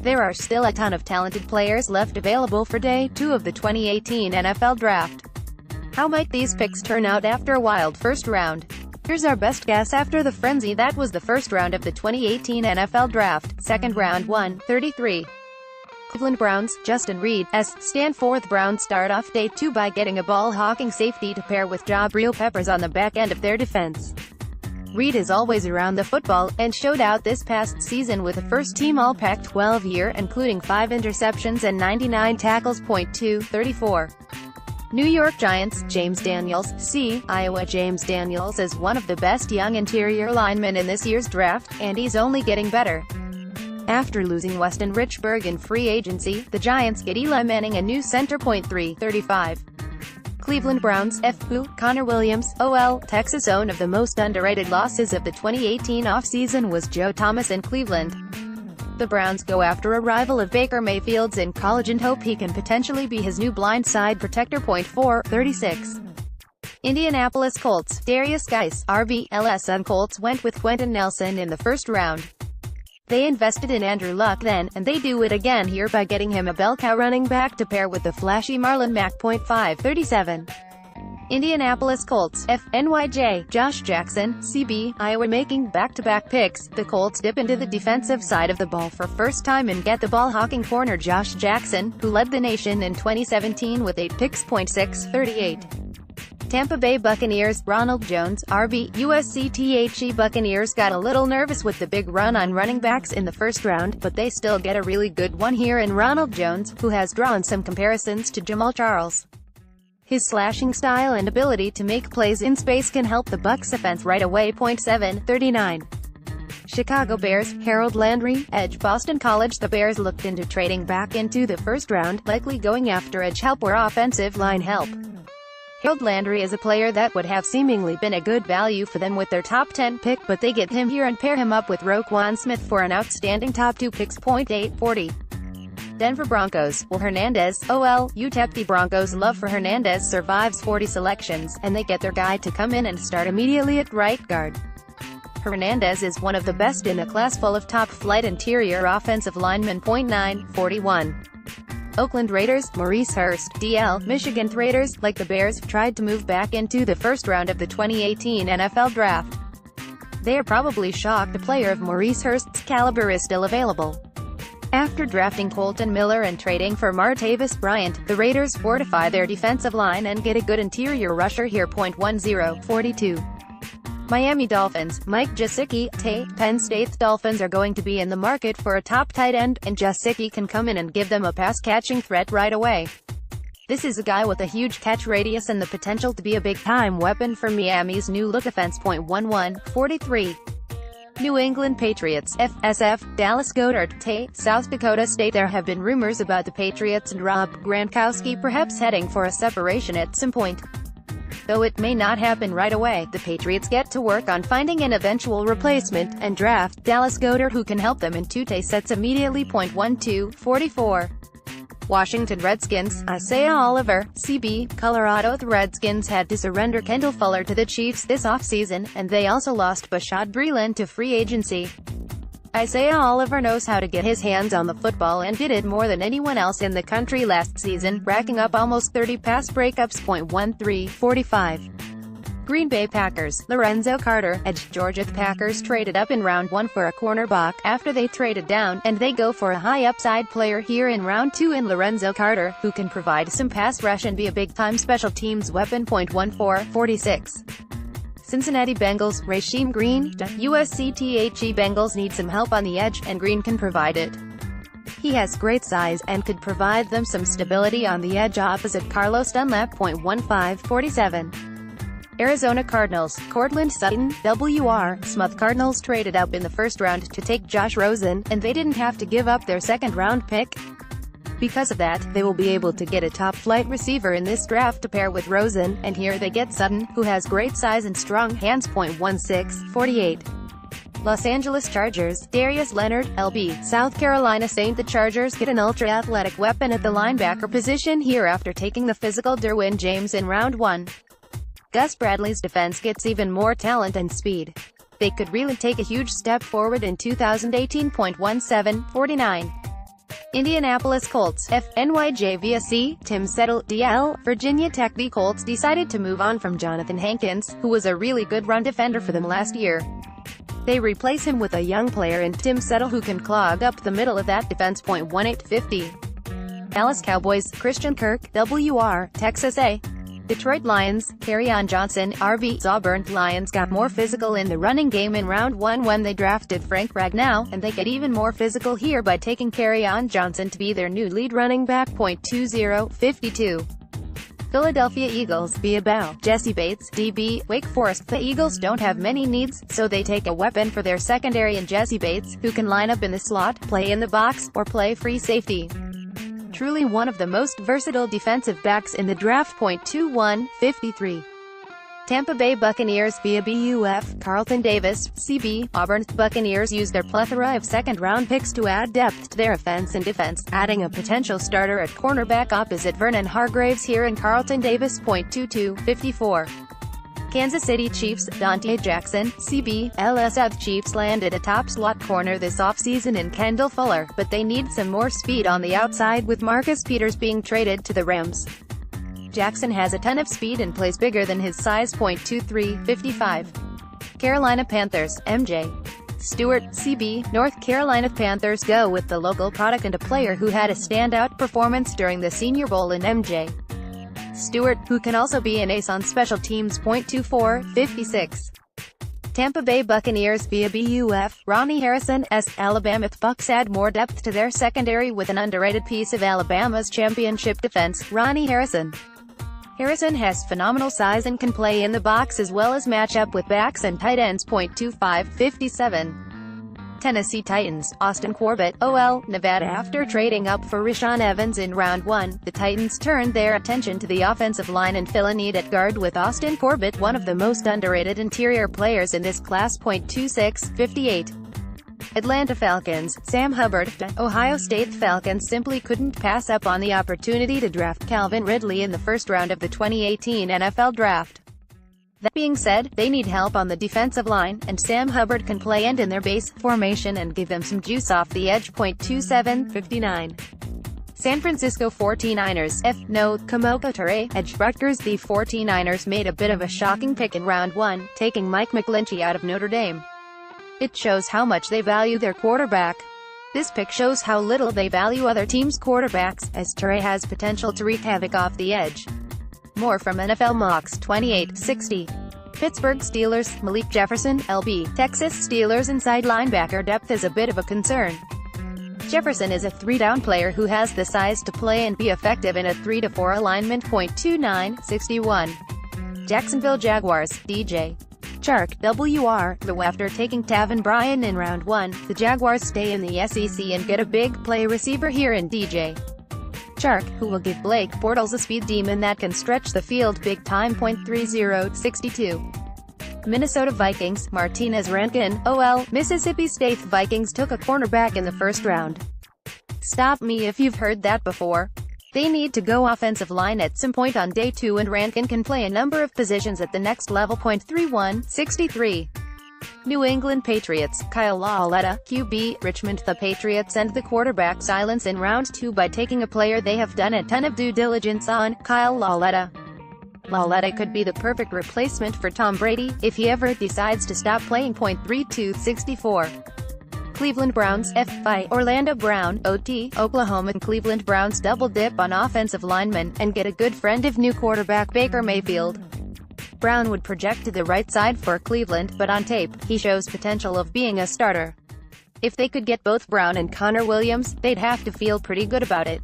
There are still a ton of talented players left available for Day 2 of the 2018 NFL Draft. How might these picks turn out after a wild first round? Here's our best guess after the frenzy that was the first round of the 2018 NFL Draft. Second round 133. Cleveland Browns, Justin Reid, StanfordThe Browns start off Day 2 by getting a ball-hawking safety to pair with Jabrill Peppers on the back end of their defense. Reid is always around the football, and showed out this past season with a first-team All-Pac-12 year, including 5 interceptions and 99 tackles. 234. New York Giants, James Daniels, Iowa. James Daniels is one of the best young interior linemen in this year's draft, and he's only getting better. After losing Weston Richburg in free agency, the Giants get Eli Manning a new center. 335. Cleveland Browns, Connor Williams, Texas. One of the most underrated losses of the 2018 offseason was Joe Thomas in Cleveland. The Browns go after a rival of Baker Mayfield's in college and hope he can potentially be his new blindside protector. 436. Indianapolis Colts, Darius Geis, RB. Colts went with Quentin Nelson in the first round. They invested in Andrew Luck then, and they do it again here by getting him a bell cow running back to pair with the flashy Marlon Mack. 537. Indianapolis Colts, NYJ, Josh Jackson, Iowa. Making back-to-back picks, the Colts dip into the defensive side of the ball for first time and get the ball-hawking corner Josh Jackson, who led the nation in 2017 with 8 picks. 638. Tampa Bay Buccaneers, Ronald Jones, RB. USCTHE Buccaneers got a little nervous with the big run on running backs in the first round, but they still get a really good one here in Ronald Jones, who has drawn some comparisons to Jamal Charles. His slashing style and ability to make plays in space can help the Bucs offense right away. 739. Chicago Bears, Harold Landry, edge. Boston College. The Bears looked into trading back into the first round, likely going after edge help or offensive line help. Harold Landry is a player that would have seemingly been a good value for them with their top 10 pick, but they get him here and pair him up with Roquan Smith for an outstanding top 2 picks. 840. Denver Broncos, Will Hernandez, UTEP. The Broncos' love for Hernandez survives 40 selections, and they get their guy to come in and start immediately at right guard. Hernandez is one of the best in a class full of top-flight interior offensive linemen. 941. Oakland Raiders, Maurice Hurst, DL. Michigan Raiders, like the Bears, tried to move back into the first round of the 2018 NFL Draft. They are probably shocked a player of Maurice Hurst's caliber is still available. After drafting Colton Miller and trading for Martavis Bryant, the Raiders fortify their defensive line and get a good interior rusher here. 1042. Miami Dolphins, Mike Gesicki, Penn State. Dolphins are going to be in the market for a top tight end, and Gesicki can come in and give them a pass-catching threat right away. This is a guy with a huge catch radius and the potential to be a big-time weapon for Miami's new-look offense. 1143. New England Patriots, Dallas Goedert, South Dakota State. There have been rumors about the Patriots and Rob Gronkowski perhaps heading for a separation at some point. Though it may not happen right away, the Patriots get to work on finding an eventual replacement, and draft Dallas Goedert, who can help them in 2 sets immediately. 1244. Washington Redskins, Isaiah Oliver, Colorado. The Redskins had to surrender Kendall Fuller to the Chiefs this offseason, and they also lost Bashaud Breeland to free agency. Isaiah Oliver knows how to get his hands on the football and did it more than anyone else in the country last season, racking up almost 30 pass breakups. 1345. Green Bay Packers, Lorenzo Carter, edge. Georgia. The Packers traded up in round 1 for a cornerback, after they traded down, and they go for a high-upside player here in round 2 in Lorenzo Carter, who can provide some pass rush and be a big-time special teams weapon. 1446. Cincinnati Bengals, Rasheem Green, USCTHE. Bengals need some help on the edge, and Green can provide it. He has great size, and could provide them some stability on the edge opposite Carlos Dunlap. 1547. Arizona Cardinals, Cortland Sutton, W.R. Smith. Cardinals traded up in the first round to take Josh Rosen, and they didn't have to give up their second-round pick. Because of that, they will be able to get a top-flight receiver in this draft to pair with Rosen, and here they get Sutton, who has great size and strong hands. 1648. Los Angeles Chargers, Darius Leonard, LB. South Carolina Saint. The Chargers get an ultra-athletic weapon at the linebacker position here after taking the physical Derwin James in round 1. Gus Bradley's defense gets even more talent and speed. They could really take a huge step forward in 2018. 1749. Indianapolis Colts, F. NYJVSC, Tim Settle, DL, Virginia Tech. The Colts decided to move on from Jonathan Hankins, who was a really good run defender for them last year. They replace him with a young player in Tim Settle who can clog up the middle of that defense. 1850. Dallas Cowboys, Christian Kirk, WR, Texas A. Detroit Lions, Kerryon Johnson, RB. Auburn Lions got more physical in the running game in round 1 when they drafted Frank Ragnow, and they get even more physical here by taking Kerryon Johnson to be their new lead running back. 2052. Philadelphia Eagles, via Bow, Jesse Bates, DB, Wake Forest. The Eagles don't have many needs, so they take a weapon for their secondary in Jesse Bates, who can line up in the slot, play in the box, or play free safety. Truly one of the most versatile defensive backs in the draft. 2153. Tampa Bay Buccaneers, via BUF, Carlton Davis, CB, Auburn. Buccaneers use their plethora of second-round picks to add depth to their offense and defense, adding a potential starter at cornerback opposite Vernon Hargreaves here in Carlton Davis. 2254. Kansas City Chiefs, Dante Jackson, CB, LSF. Chiefs landed a top slot corner this offseason in Kendall Fuller, but they need some more speed on the outside with Marcus Peters being traded to the Rams. Jackson has a ton of speed and plays bigger than his size. 2355. Carolina Panthers, MJ Stewart, CB, North Carolina Panthers go with the local product and a player who had a standout performance during the Senior Bowl in MJ Stewart, who can also be an ace on special teams. 2456. Tampa Bay Buccaneers, via BUF, Ronnie Harrison, S. Alabama. Bucs add more depth to their secondary with an underrated piece of Alabama's championship defense, Ronnie Harrison. Harrison has phenomenal size and can play in the box as well as match up with backs and tight ends. 2557. Tennessee Titans, Austin Corbett, OL, Nevada. After trading up for Rashaan Evans in round 1, the Titans turned their attention to the offensive line and fill a need at guard with Austin Corbett, one of the most underrated interior players in this class. 2658. Atlanta Falcons, Sam Hubbard. Ohio State Falcons simply couldn't pass up on the opportunity to draft Calvin Ridley in the first round of the 2018 NFL Draft. That being said, they need help on the defensive line, and Sam Hubbard can play end in their base formation and give them some juice off the edge. 2759. San Francisco 49ers, F. No. Kamoka Ture, edge. Rutgers. The 49ers made a bit of a shocking pick in round 1, taking Mike McGlinchey out of Notre Dame. It shows how much they value their quarterback. This pick shows how little they value other teams' quarterbacks, as Ture has potential to wreak havoc off the edge. More from NFL Mocks. 2860. Pittsburgh Steelers, Malik Jefferson, LB. Texas Steelers inside linebacker depth is a bit of a concern. Jefferson is a 3-down player who has the size to play and be effective in a 3-4 alignment. 2961. Jacksonville Jaguars, DJ Chark, WR. After taking Taven Bryan in round 1, the Jaguars stay in the SEC and get a big play receiver here in DJ Chark, who will give Blake Bortles a speed demon that can stretch the field big time. 3062. Minnesota Vikings, Martinez Rankin, OL. Mississippi State Vikings took a cornerback in the first round. Stop me if you've heard that before. They need to go offensive line at some point on day 2, and Rankin can play a number of positions at the next level. 3163. New England Patriots, Kyle Lauletta, QB, Richmond. The Patriots end the quarterback silence in round 2 by taking a player they have done a ton of due diligence on, Kyle Lauletta. Lauletta could be the perfect replacement for Tom Brady, if he ever decides to stop playing. 3264. Cleveland Browns, FI, Orlando Brown, OT, Oklahoma. Cleveland Browns double dip on offensive linemen, and get a good friend of new quarterback Baker Mayfield. Brown would project to the right side for Cleveland, but on tape, he shows potential of being a starter. If they could get both Brown and Connor Williams, they'd have to feel pretty good about it.